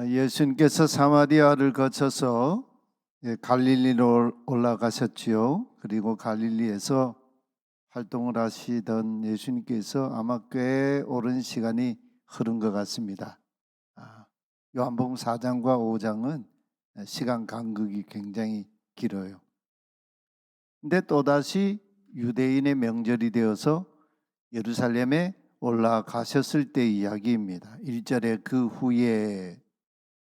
예수님께서 사마리아를 거쳐서 갈릴리로 올라가셨지요. 그리고 갈릴리에서 활동을 하시던 예수님께서 아마 꽤 오랜 시간이 흐른 것 같습니다. 요한복음 4장과 5장은 시간 간극이 굉장히 길어요. 근데 또다시 유대인의 명절이 되어서 예루살렘에 올라가셨을 때 이야기입니다. 1절에 그 후에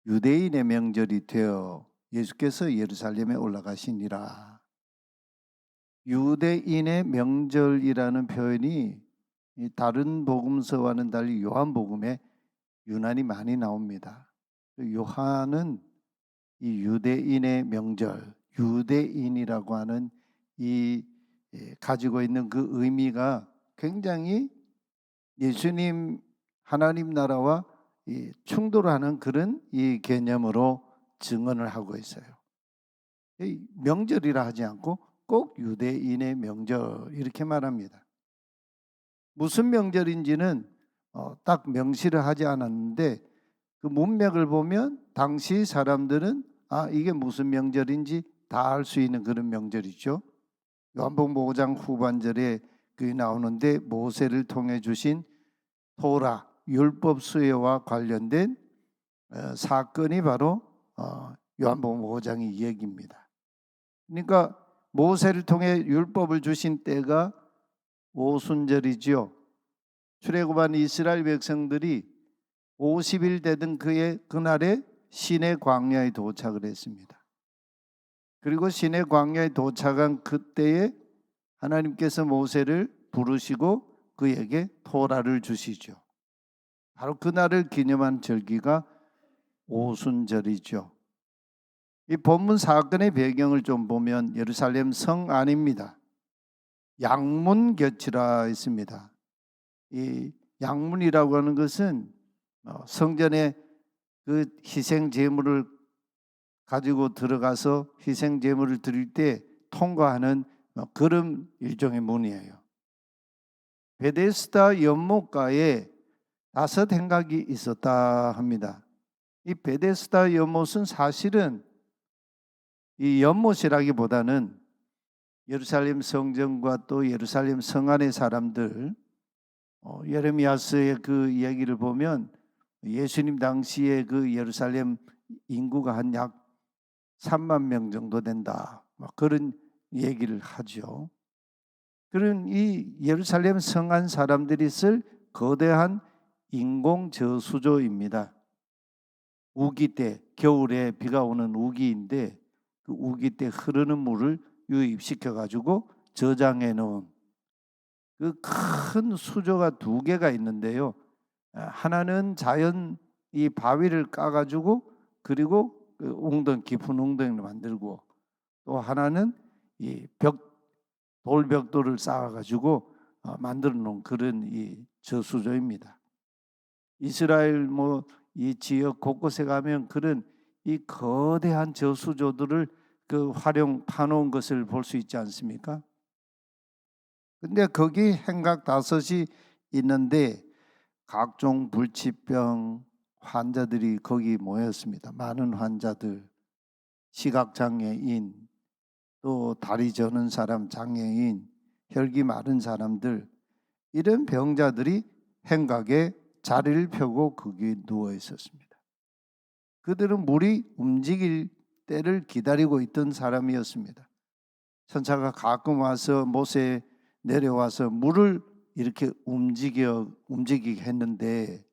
유대인의 명절이 되어 예수께서 예루살렘에 올라가시니라. 유대인의 명절이라는 표현이 다른 복음서와는 달리 요한복음에 유난히 많이 나옵니다. 요한은 이 유대인의 명절, 유대인이라고 하는 이 가지고 있는 그 의미가 굉장히 예수님 하나님 나라와 충돌하는 그런 이 개념으로 증언을 하고 있어요. 명절이라 하지 않고 꼭 유대인의 명절 이렇게 말합니다. 무슨 명절인지는 딱 명시를 하지 않았는데 그 문맥을 보면 당시 사람들은 이게 무슨 명절인지 다 알 수 있는 그런 명절이죠. 요한복음 5장 후반절에 그게 나오는데 모세를 통해 주신 토라 율법 수여와 관련된 사건이 바로 요한복음 5장의 이야기입니다. 그러니까 모세를 통해 율법을 주신 때가 오순절이지요. 출애굽한 이스라엘 백성들이 50일 되던 그날에 시내 광야에 도착을 했습니다. 그리고 시내 광야에 도착한 그때에 하나님께서 모세를 부르시고 그에게 토라를 주시죠. 바로 그날을 기념한 절기가 오순절이죠. 이 본문 사건의 배경을 좀 보면 예루살렘 성 안입니다. 양문교치라 있습니다. 이 양문이라고 하는 것은 성전에 그 희생 제물을 가지고 들어가서 희생 제물을 드릴 때 통과하는 그런 일종의 문이에요. 베데스다 연못가에 5 행각이 있었다 합니다. 이 베데스다 연못은 사실은 이 연못이라기보다는 예루살렘 성전과 또 예루살렘 성 안의 사람들, 예레미야서의 그 이야기를 보면 예수님 당시에 그 예루살렘 인구가 한 약 3만 명 정도 된다. 그런 얘기를 하죠. 그런 이 예루살렘 성안 사람들이 쓸 거대한 인공 저수조입니다. 우기 때, 겨울에 비가 오는 우기인데 그 우기 때 흐르는 물을 유입시켜 가지고 저장해 놓은 그 큰 수조가 2개가 있는데요. 하나는 자연 이 바위를 까 가지고 그리고 그 깊은 웅덩이를 만들고 또 하나는 이 돌벽돌을 쌓아 가지고 만들어 놓은 그런 이 저수조입니다. 이스라엘 이 지역 곳곳에 가면 그런 이 거대한 저수조들을 그 파놓은 것을 볼 수 있지 않습니까? 근데 거기 행각 5이 있는데 각종 불치병 환자들이 거기 모였습니다. 많은 환자들, 시각장애인, 또 다리 저는 사람 장애인, 혈기 마른 사람들 이런 병자들이 행각에 자리를 펴고 거기에 누워 있었습니다. 그들은 물이 움직일 때를 기다리고 있던 사람이었습니다. 천사가 가끔 와서 모세에 내려와서 물을 이렇게 움직이게 했는데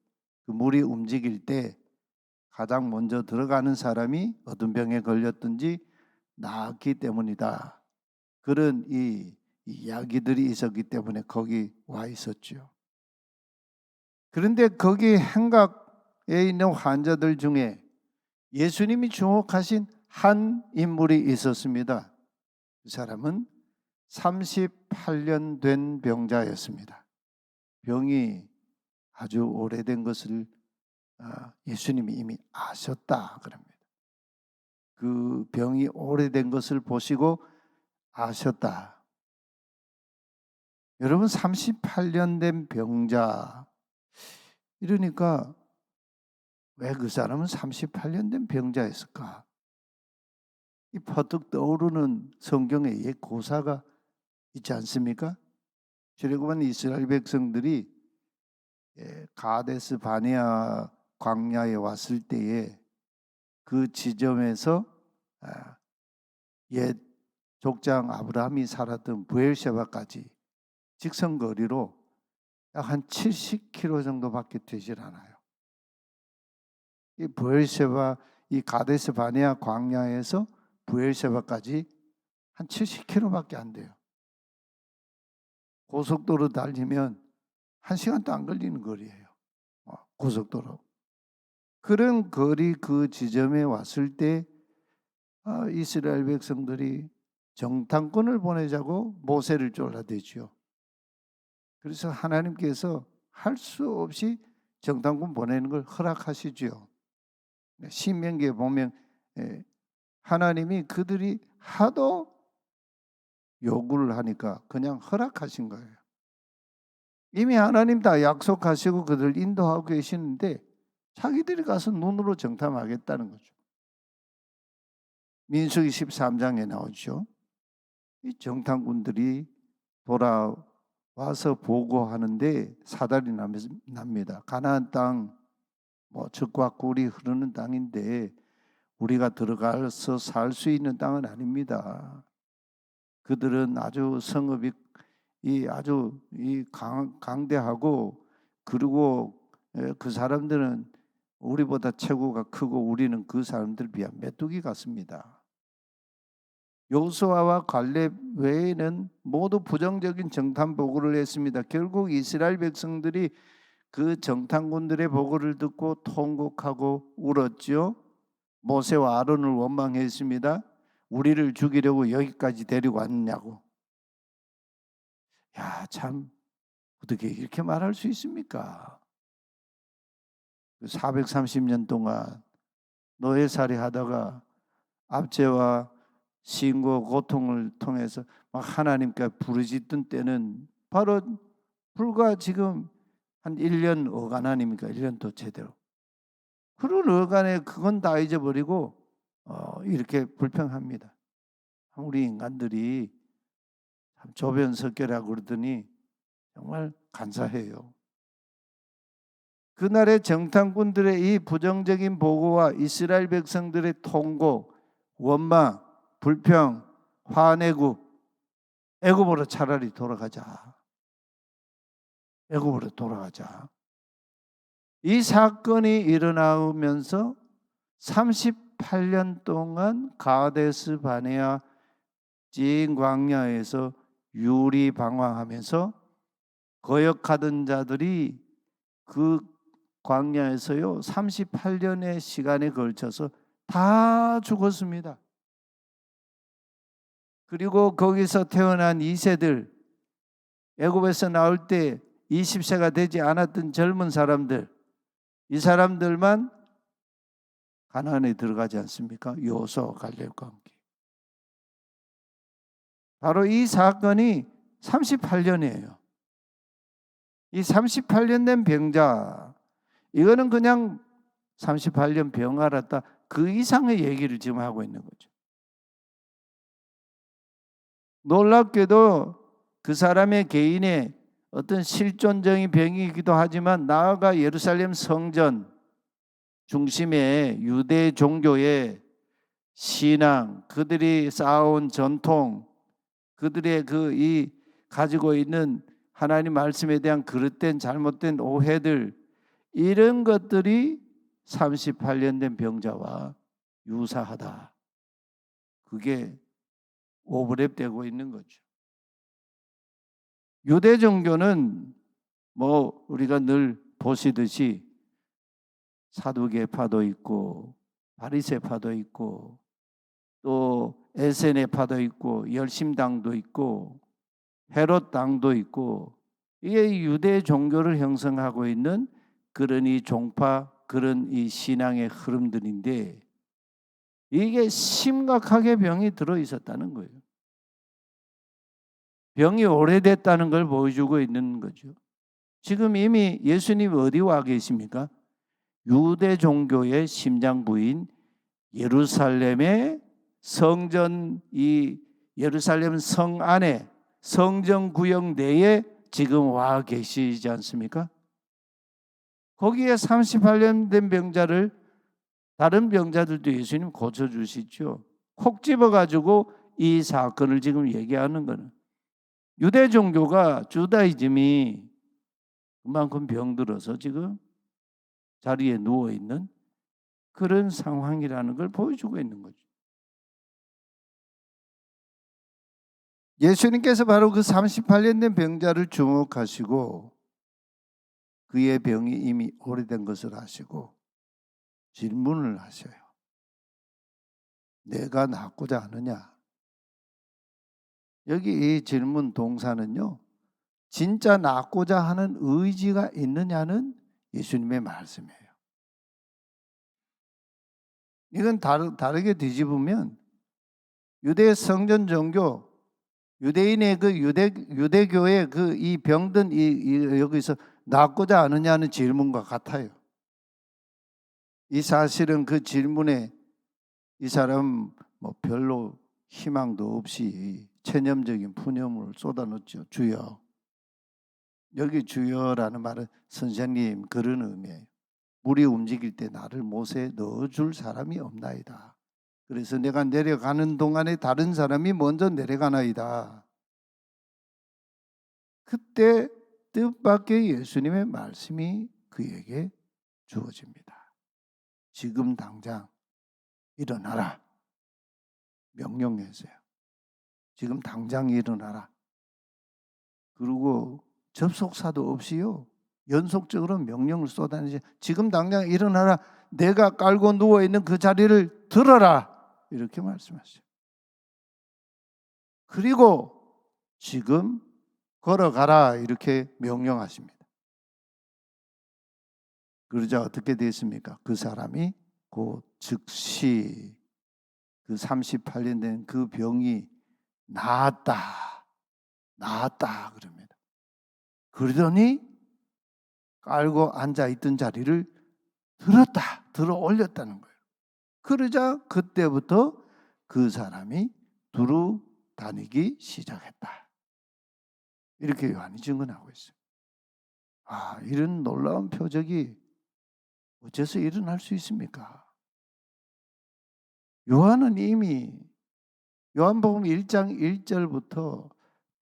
그 물이 움직일 때 가장 먼저 들어가는 사람이 어떤 병에 걸렸든지 나았기 때문이다. 그런 이 이야기들이 있었기 때문에 거기 와 있었죠. 그런데 거기 행각에 있는 환자들 중에 예수님이 주목하신 한 인물이 있었습니다. 그 사람은 38년 된 병자였습니다. 병이 아주 오래된 것을 예수님이 이미 아셨다 그럽니다. 그 병이 오래된 것을 보시고 아셨다. 여러분 38년 된 병자 이러니까 왜 그 사람은 38년 된 병자였을까? 이 퍼뜩 떠오르는 성경의 옛 고사가 있지 않습니까? 출애굽한 이스라엘 백성들이 가데스 바네아 광야에 왔을 때에 그 지점에서 옛 족장 아브라함이 살았던 브엘셰바까지 직선거리로 약 한 70km 정도밖에 되질 않아요. 이 브엘셰바, 이 가데스 바네아 광야에서 브엘셰바까지 한 70km밖에 안 돼요. 고속도로 달리면 1시간도 안 걸리는 거리예요. 고속도로. 그런 거리 그 지점에 왔을 때 이스라엘 백성들이 정탐꾼을 보내자고 모세를 쫄라대죠. 그래서 하나님께서 할 수 없이 정탐꾼 보내는 걸 허락하시죠. 신명기에 보면 하나님이 그들이 하도 요구를 하니까 그냥 허락하신 거예요. 이미 하나님 다 약속하시고 그들 인도하고 계시는데 자기들이 가서 눈으로 정탐하겠다는 거죠. 민수기 13장에 나오죠. 이 정탐꾼들이 돌아와서 보고하는데 사달이 납니다. 가나안 땅, 젖과 꿀이 흐르는 땅인데 우리가 들어가서 살 수 있는 땅은 아닙니다. 그들은 아주 성읍이 아주 강대하고, 그리고 그 사람들은 우리보다 체구가 크고 우리는 그 사람들 비하 메뚜기 같습니다. 여호수아와 갈렙 외에는 모두 부정적인 정탐 보고를 했습니다. 결국 이스라엘 백성들이 그 정탐꾼들의 보고를 듣고 통곡하고 울었죠. 모세와 아론을 원망했습니다. 우리를 죽이려고 여기까지 데리고 왔냐고. 야, 참 어떻게 이렇게 말할 수 있습니까? 430년 동안 노예살이 하다가 압제와 신고 고통을 통해서 막 하나님께 부르짖던 때는 바로 불과 지금 한 1년 어간 아닙니까? 1년도 제대로. 그런 어간에 그건 다 잊어버리고 이렇게 불평합니다. 우리 인간들이 참 조변석결하고 그러더니 정말 간사해요. 그날의 정탐꾼들의 이 부정적인 보고와 이스라엘 백성들의 통고, 원망, 불평, 화내고 애굽으로 차라리 돌아가자. 애굽으로 돌아가자. 이 사건이 일어나면서 38년 동안 가데스 바네아 진 광야에서 유리방황하면서 거역하던 자들이 그 광야에서요 38년의 시간에 걸쳐서 다 죽었습니다. 그리고 거기서 태어난 2세들, 애굽에서 나올 때 20세가 되지 않았던 젊은 사람들, 이 사람들만 가나안에 들어가지 않습니까? 여호수아와 갈렙과 함께. 바로 이 사건이 38년이에요. 이 38년 된 병자, 이거는 그냥 38년 병 앓았다, 그 이상의 얘기를 지금 하고 있는 거죠. 놀랍게도 그 사람의 개인의 어떤 실존적인 병이기도 하지만 나아가 예루살렘 성전 중심의 유대 종교의 신앙, 그들이 쌓아온 전통, 그들의 이 가지고 있는 하나님 말씀에 대한 그릇된 잘못된 오해들, 이런 것들이 38년 된 병자와 유사하다. 그게 오버랩되고 있는 거죠. 유대 종교는 우리가 늘 보시듯이 사두개파도 있고 바리새파도 있고 또 에세네파도 있고 열심당도 있고 헤롯당도 있고, 이게 유대 종교를 형성하고 있는 그런 이 종파, 그런 이 신앙의 흐름들인데 이게 심각하게 병이 들어 있었다는 거예요. 병이 오래됐다는 걸 보여주고 있는 거죠. 지금 이미 예수님 어디 와 계십니까? 유대 종교의 심장부인 예루살렘의 성전, 이 예루살렘 성 안에 성전 구역 내에 지금 와 계시지 않습니까? 거기에 38년 된 병자를, 다른 병자들도 예수님 고쳐주시죠. 콕 집어가지고 이 사건을 지금 얘기하는 거는, 유대 종교가, 주다이즘이 그만큼 병들어서 지금 자리에 누워있는 그런 상황이라는 걸 보여주고 있는 거죠. 예수님께서 바로 그 38년 된 병자를 주목하시고 그의 병이 이미 오래된 것을 아시고 질문을 하셔요. 내가 낫고자 하느냐? 여기 이 질문 동사는요, 진짜 낫고자 하는 의지가 있느냐는 예수님의 말씀이에요. 이건 다르게 뒤집으면 유대 성전 종교, 유대인의 그 유대교의 그 이 병든 여기서 낫고자 하느냐는 질문과 같아요. 이 사실은 그 질문에 이 사람 뭐 별로 희망도 없이 체념적인 푸념을 쏟아넣죠. 주여. 여기 주여라는 말은 선생님 그런 의미예요. 물이 움직일 때 나를 못에 넣어줄 사람이 없나이다. 그래서 내가 내려가는 동안에 다른 사람이 먼저 내려가나이다. 그때 뜻밖의 예수님의 말씀이 그에게 주어집니다. 지금 당장 일어나라. 명령했어요. 지금 당장 일어나라. 그리고 접속사도 없이요, 연속적으로 명령을 쏟아내지. 지금 당장 일어나라. 내가 깔고 누워있는 그 자리를 들어라. 이렇게 말씀하셔요. 그리고 지금 걸어가라. 이렇게 명령하십니다. 그러자 어떻게 됐습니까? 그 사람이 곧 즉시 그 38년 된 그 병이 나았다 그럽니다. 그러더니 깔고 앉아있던 자리를 들어 올렸다는 거예요. 그러자 그때부터 그 사람이 두루 다니기 시작했다. 이렇게 요한이 증언하고 있어요. 이런 놀라운 표적이 어째서 일어날 수 있습니까? 요한은 이미 요한복음 1장 1절부터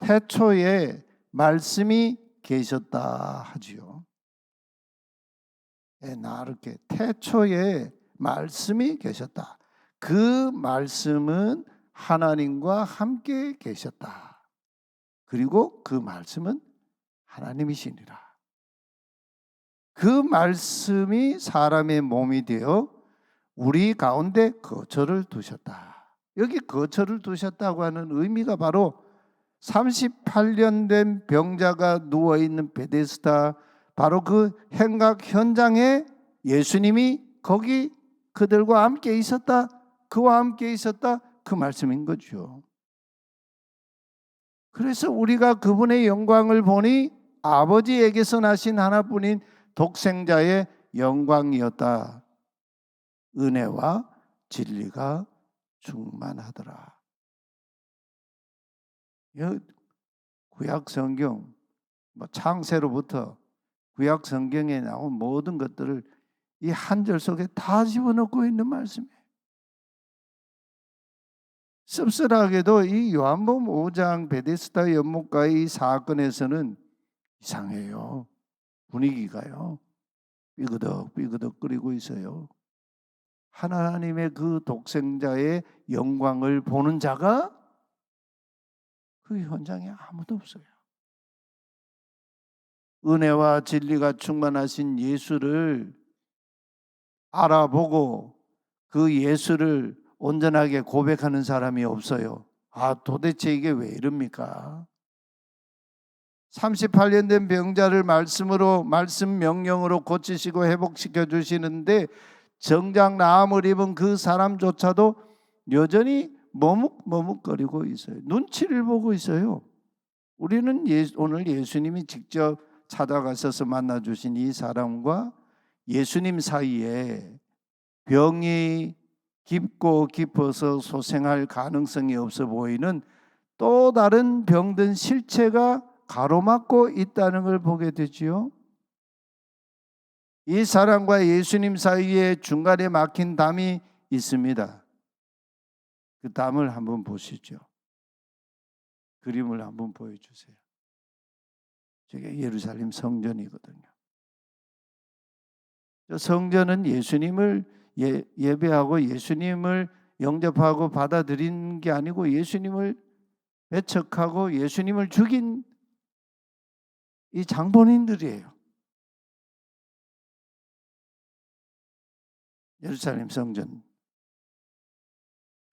태초에 말씀이 계셨다 하지요. 이렇게 태초에 말씀이 계셨다. 그 말씀은 하나님과 함께 계셨다. 그리고 그 말씀은 하나님이시니라. 그 말씀이 사람의 몸이 되어 우리 가운데 거처를 두셨다. 여기 거처를 두셨다고 하는 의미가 바로 38년 된 병자가 누워있는 베데스다, 바로 그 행각 현장에 예수님이 거기 그들과 함께 있었다, 그와 함께 있었다, 그 말씀인 거죠. 그래서 우리가 그분의 영광을 보니 아버지에게서 나신 하나뿐인 독생자의 영광이었다. 은혜와 진리가 충만하더라. 구약 성경, 창세로부터 구약 성경에 나온 모든 것들을 이 한 절 속에 다 집어넣고 있는 말씀이에요. 씁쓸하게도 이 요한복음 5장 베데스다 연못가의 이 사건에서는 이상해요. 분위기가요, 삐그덕 끓이고 있어요. 하나님의 그 독생자의 영광을 보는 자가 그 현장에 아무도 없어요. 은혜와 진리가 충만하신 예수를 알아보고 그 예수를 온전하게 고백하는 사람이 없어요. 도대체 이게 왜 이럽니까? 38년 된 병자를 말씀 명령으로 고치시고 회복시켜 주시는데 정작 나음을 입은 그 사람조차도 여전히 머뭇거리고 있어요. 눈치를 보고 있어요. 우리는 오늘 예수님이 직접 찾아가셔서 만나주신 이 사람과 예수님 사이에 병이 깊고 깊어서 소생할 가능성이 없어 보이는 또 다른 병든 실체가 가로막고 있다는 걸 보게 되지요. 이 사람과 예수님 사이에 중간에 막힌 담이 있습니다. 그 담을 한번 보시죠. 그림을 한번 보여주세요. 저게 예루살렘 성전이거든요. 저 성전은 예수님을 예배하고 예수님을 영접하고 받아들인 게 아니고 예수님을 배척하고 예수님을 죽인 이 장본인들이에요. 예루살렘 성전.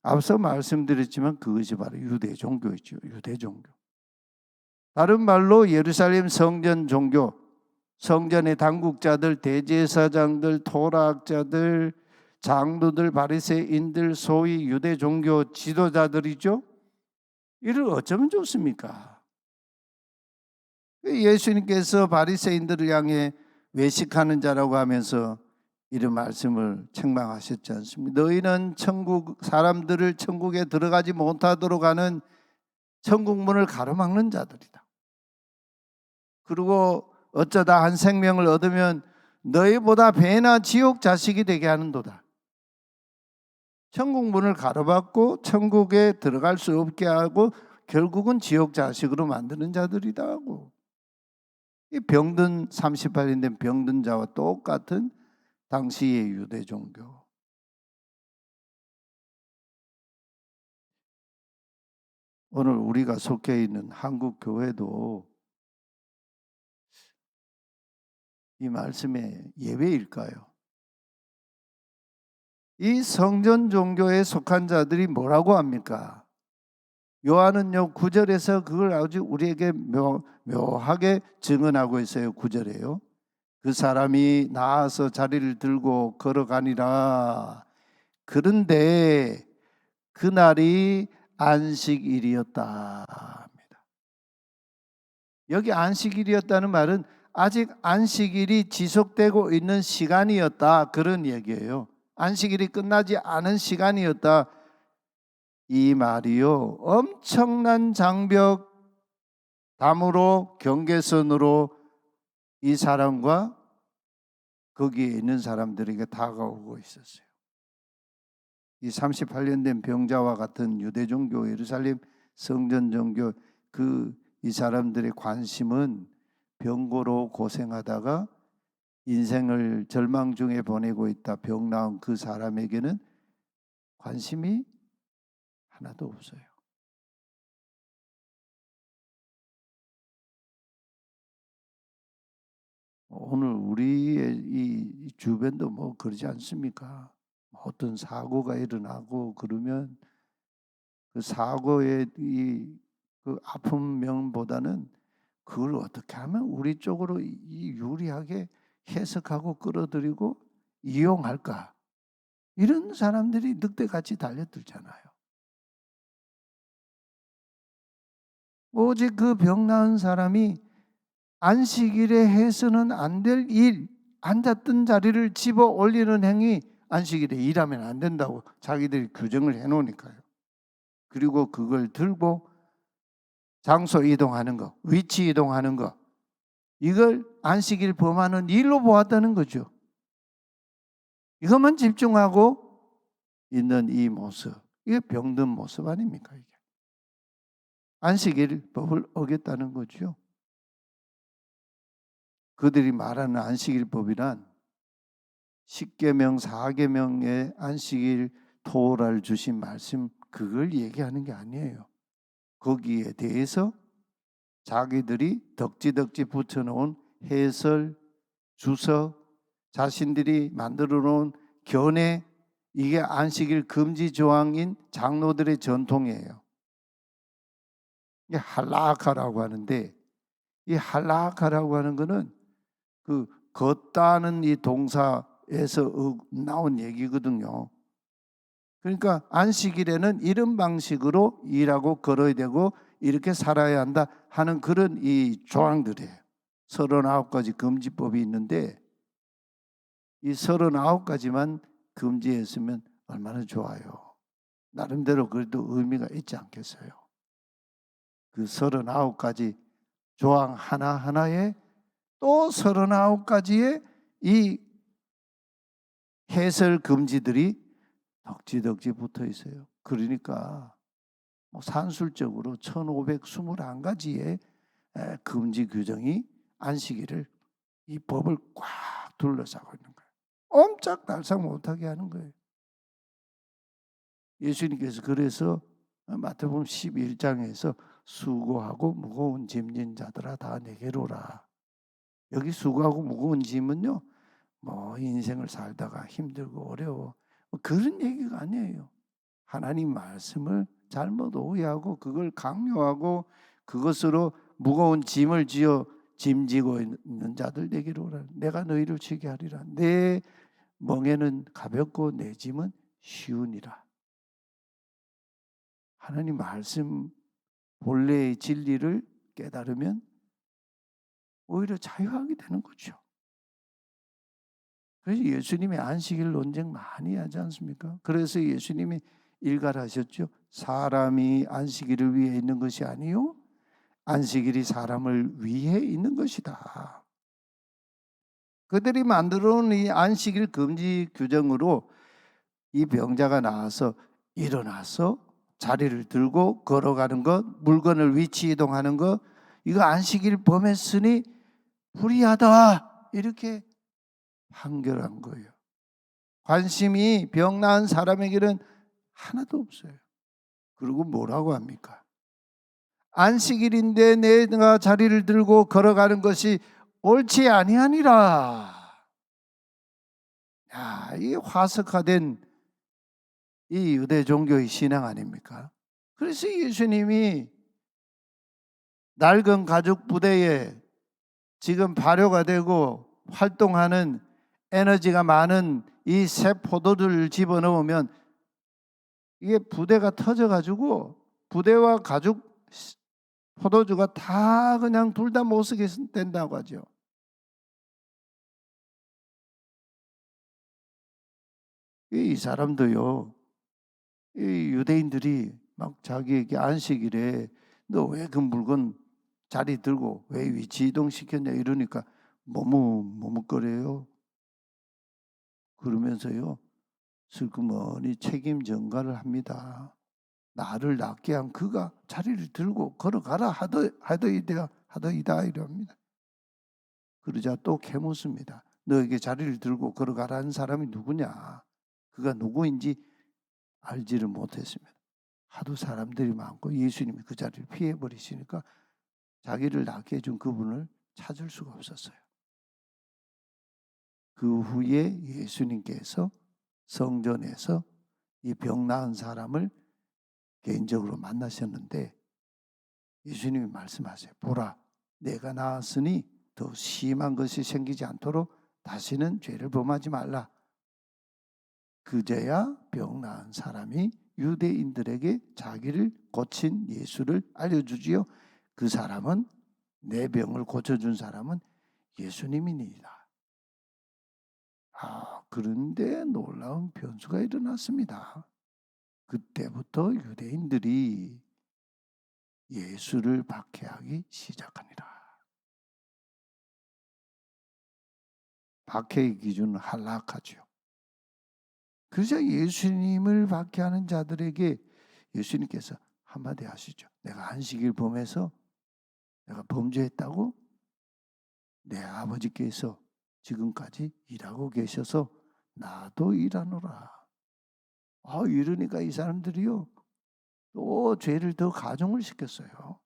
앞서 말씀드렸지만 그것이 바로 유대 종교였죠. 유대 종교. 다른 말로 예루살렘 성전 종교, 성전의 당국자들, 대제사장들, 토라학자들, 장로들, 바리새인들, 소위 유대 종교 지도자들이죠. 이를 어쩌면 좋습니까? 예수님께서 바리새인들을 향해 외식하는 자라고 하면서 이런 말씀을 책망하셨지 않습니까? 너희는 천국 사람들을 천국에 들어가지 못하도록 하는 천국 문을 가로막는 자들이다. 그리고 어쩌다 한 생명을 얻으면 너희보다 배나 지옥 자식이 되게 하는도다. 천국 문을 가로막고 천국에 들어갈 수 없게 하고 결국은 지옥 자식으로 만드는 자들이다 하고. 이 병든 38인 된 병든 자와 똑같은 당시의 유대 종교. 오늘 우리가 속해 있는 한국 교회도 이 말씀에 예외일까요? 이 성전 종교에 속한 자들이 뭐라고 합니까? 요한은요 9절에서 그걸 아주 우리에게 묘하게 증언하고 있어요. 9절에요. 그 사람이 나아서 자리를 들고 걸어가니라. 그런데 그날이 안식일이었다 합니다. 여기 안식일이었다는 말은 아직 안식일이 지속되고 있는 시간이었다 그런 얘기예요. 안식일이 끝나지 않은 시간이었다. 이 말이요 엄청난 장벽 담으로 경계선으로 이 사람과 거기에 있는 사람들에게 다가오고 있었어요. 이 38년 된 병자와 같은 유대 종교 예루살렘 성전 종교 이 사람들의 관심은 병고로 고생하다가 인생을 절망 중에 보내고 있다 병 나은 그 사람에게는 관심이 하나도 없어요. 오늘 우리의 이 주변도 뭐 그러지 않습니까? 어떤 사고가 일어나고 그러면 그 사고의 그 아픈 면보다는 그걸 어떻게 하면 우리 쪽으로 유리하게 해석하고 끌어들이고 이용할까? 이런 사람들이 늑대같이 달려들잖아요. 오직 그 병 나은 사람이 안식일에 해서는 안 될 일, 앉았던 자리를 집어 올리는 행위, 안식일에 일하면 안 된다고 자기들이 규정을 해놓으니까요. 그리고 그걸 들고 장소 이동하는 거, 위치 이동하는 거, 이걸 안식일 범하는 일로 보았다는 거죠. 이것만 집중하고 있는 이 모습, 이게 병든 모습 아닙니까? 이게 안식일 법을 어겼다는 거죠. 그들이 말하는 안식일법이란 10계명 4계명의 안식일 토라를 주신 말씀 그걸 얘기하는 게 아니에요. 거기에 대해서 자기들이 덕지덕지 붙여놓은 해설, 주석, 자신들이 만들어 놓은 견해, 이게 안식일 금지 조항인 장로들의 전통이에요. 이게 할라카라고 하는데 이 할라카라고 하는 거는 그 걷다는 이 동사에서 나온 얘기거든요. 그러니까 안식일에는 이런 방식으로 일하고 걸어야 되고 이렇게 살아야 한다 하는 그런 이 조항들이에요. 39가지 금지법이 있는데 이 39가지만 금지했으면 얼마나 좋아요. 나름대로 그래도 의미가 있지 않겠어요? 그 39가지 조항 하나하나에 또 39가지의 이 해설 금지들이 덕지덕지 붙어 있어요. 그러니까 산술적으로 1521가지의 금지 규정이 안식일을 이 법을 꽉 둘러싸고 있는 거예요. 옴짝달싹 못하게 하는 거예요. 예수님께서 그래서 마태복음 11장에서 수고하고 무거운 짐진 자들아 다 내게로 오라. 여기 수고하고 무거운 짐은요, 인생을 살다가 힘들고 어려워 그런 얘기가 아니에요. 하나님 말씀을 잘못 오해하고 그걸 강요하고 그것으로 무거운 짐을 지어 짐지고 있는 자들 내게로 오라. 내가 너희를 지게 하리라. 내 멍에는 가볍고 내 짐은 쉬우니라. 하나님 말씀 본래의 진리를 깨달으면 오히려 자유하게 되는 거죠. 그래서 예수님이 안식일 논쟁 많이 하지 않습니까? 그래서 예수님이 일갈하셨죠. 사람이 안식일을 위해 있는 것이 아니요 안식일이 사람을 위해 있는 것이다. 그들이 만들어 놓은 이 안식일 금지 규정으로 이 병자가 나와서 일어나서 자리를 들고 걸어가는 것, 물건을 위치 이동하는 것, 이거 안식일 범했으니 불의하다 이렇게 판결한 거예요. 관심이 병 나은 사람에게는 하나도 없어요. 그리고 뭐라고 합니까? 안식일인데 내가 자리를 들고 걸어가는 것이 옳지 아니하니라. 야, 이 화석화된 이 유대 종교의 신앙 아닙니까? 그래서 예수님이 낡은 가죽 부대에 지금 발효가 되고 활동하는 에너지가 많은 이 새 포도주를 집어넣으면 이게 부대가 터져가지고 부대와 가죽 포도주가 다 그냥 둘 다 못 쓰게 된다고 하죠. 이 사람도요, 이 유대인들이 막 자기에게 안식일에 너 왜 그 물건 자리 들고 왜 위치 이동시켰냐 이러니까 머뭇거려요. 그러면서요 슬그머니 책임 전가를 합니다. 나를 낫게 한 그가 자리를 들고 걸어가라 하더이다 이럽니다. 그러자 또 캐묻습니다. 너에게 자리를 들고 걸어가라는 사람이 누구냐? 그가 누구인지 알지를 못했습니다. 하도 사람들이 많고 예수님이 그 자리를 피해버리시니까 자기를 낫게 해준 그분을 찾을 수가 없었어요. 그 후에 예수님께서 성전에서 이 병 나은 사람을 개인적으로 만나셨는데 예수님이 말씀하세요. 보라, 내가 나았으니 더 심한 것이 생기지 않도록 다시는 죄를 범하지 말라. 그제야 병 나은 사람이 유대인들에게 자기를 고친 예수를 알려주지요. 그 사람은 내 병을 고쳐준 사람은 예수님이니이다. 그런데 놀라운 변수가 일어났습니다. 그때부터 유대인들이 예수를 박해하기 시작하니라. 박해의 기준은 한락하죠. 그래서 예수님을 박해하는 자들에게 예수님께서 한마디 하시죠. 내가 안식일 범해서 내가 범죄했다고? 내 아버지께서 지금까지 일하고 계셔서 나도 일하노라. 이러니까 이 사람들이요 또 죄를 더 가중을 시켰어요.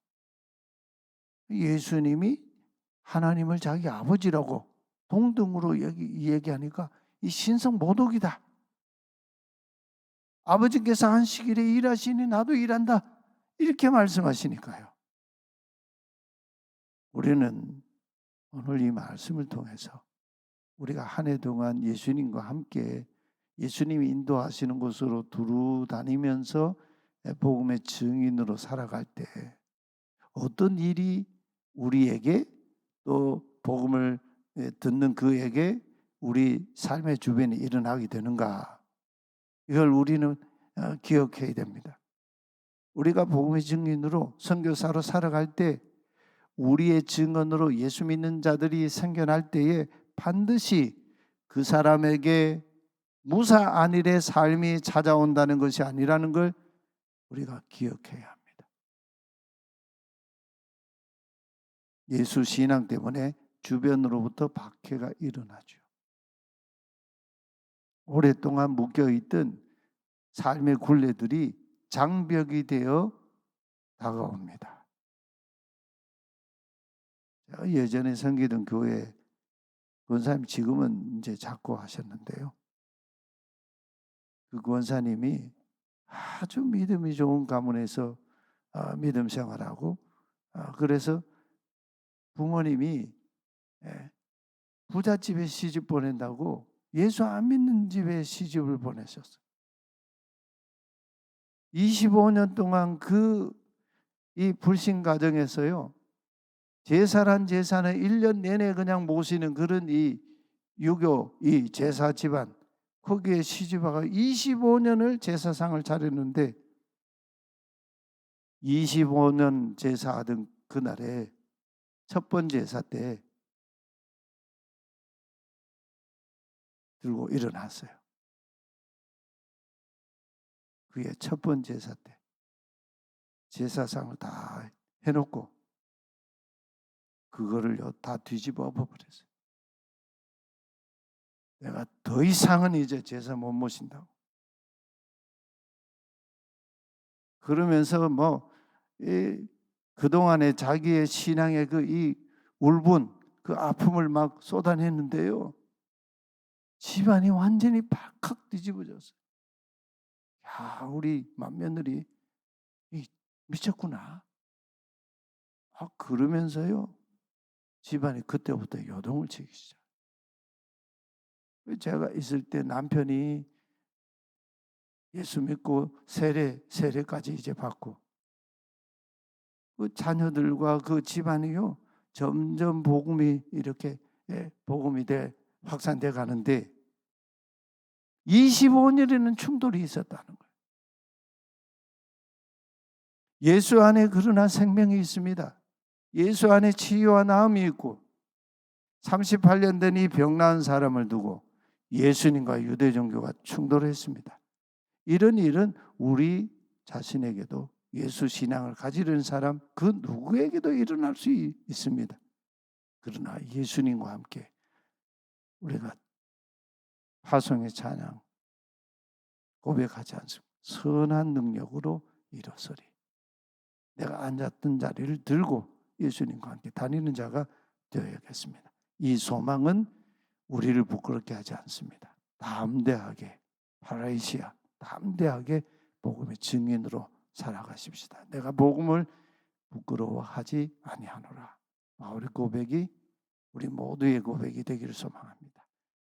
예수님이 하나님을 자기 아버지라고 동등으로 얘기하니까 이 신성 모독이다. 아버지께서 안식일에 일하시니 나도 일한다. 이렇게 말씀하시니까요. 우리는 오늘 이 말씀을 통해서 우리가 한 해 동안 예수님과 함께 예수님이 인도하시는 곳으로 두루 다니면서 복음의 증인으로 살아갈 때 어떤 일이 우리에게 또 복음을 듣는 그에게 우리 삶의 주변에 일어나게 되는가? 이걸 우리는 기억해야 됩니다. 우리가 복음의 증인으로 선교사로 살아갈 때 우리의 증언으로 예수 믿는 자들이 생겨날 때에 반드시 그 사람에게 무사 안일의 삶이 찾아온다는 것이 아니라는 걸 우리가 기억해야 합니다. 예수 신앙 때문에 주변으로부터 박해가 일어나죠. 오랫동안 묶여있던 삶의 굴레들이 장벽이 되어 다가옵니다. 제가 예전에 섬기던 교회 권사님, 지금은 이제 작고 하셨는데요. 그 권사님이 아주 믿음이 좋은 가문에서 믿음 생활하고, 그래서 부모님이 부잣집에 시집 보낸다고 예수 안 믿는 집에 시집을 보내셨어요. 25년 동안 이 불신 가정에서요, 제사란 제사는 1년 내내 그냥 모시는 그런 이 유교, 이 제사 집안, 거기에 시집와가 25년을 제사상을 차렸는데 25년 제사하던 그날에 첫 번째 제사 때 들고 일어났어요. 그게 첫 번째 제사 때 제사상을 다 해놓고 그거를 다 뒤집어 엎어버렸어요. 내가 더 이상은 이제 제사 못 모신다고. 그러면서 그동안에 자기의 신앙의 이 울분, 그 아픔을 막 쏟아냈는데요. 집안이 완전히 발칵 뒤집어졌어요. 야, 우리 맏며느리 미쳤구나. 그러면서요, 집안이 그때부터 요동을 치기 시작. 제가 있을 때 남편이 예수 믿고 세례까지 이제 받고, 그 자녀들과 그 집안이요, 점점 복음이 이렇게 복음이 확산돼 가는데 25년에는 충돌이 있었다는 거예요. 예수 안에 그러나 생명이 있습니다. 예수 안에 치유와 나음이 있고 38년 된 이 병 나은 사람을 두고 예수님과 유대 종교가 충돌했습니다. 이런 일은 우리 자신에게도 예수 신앙을 가지는 사람 그 누구에게도 일어날 수 있습니다. 그러나 예수님과 함께 우리가 화성의 찬양 고백하지 않습니다. 선한 능력으로 일어서리. 내가 앉았던 자리를 들고 예수님과 함께 다니는 자가 되어야겠습니다. 이 소망은 우리를 부끄럽게 하지 않습니다. 담대하게 파라이시아, 담대하게 복음의 증인으로 살아가십시다. 내가 복음을 부끄러워하지 아니하노라. 바울의 고백이 우리 모두의 고백이 되기를 소망합니다.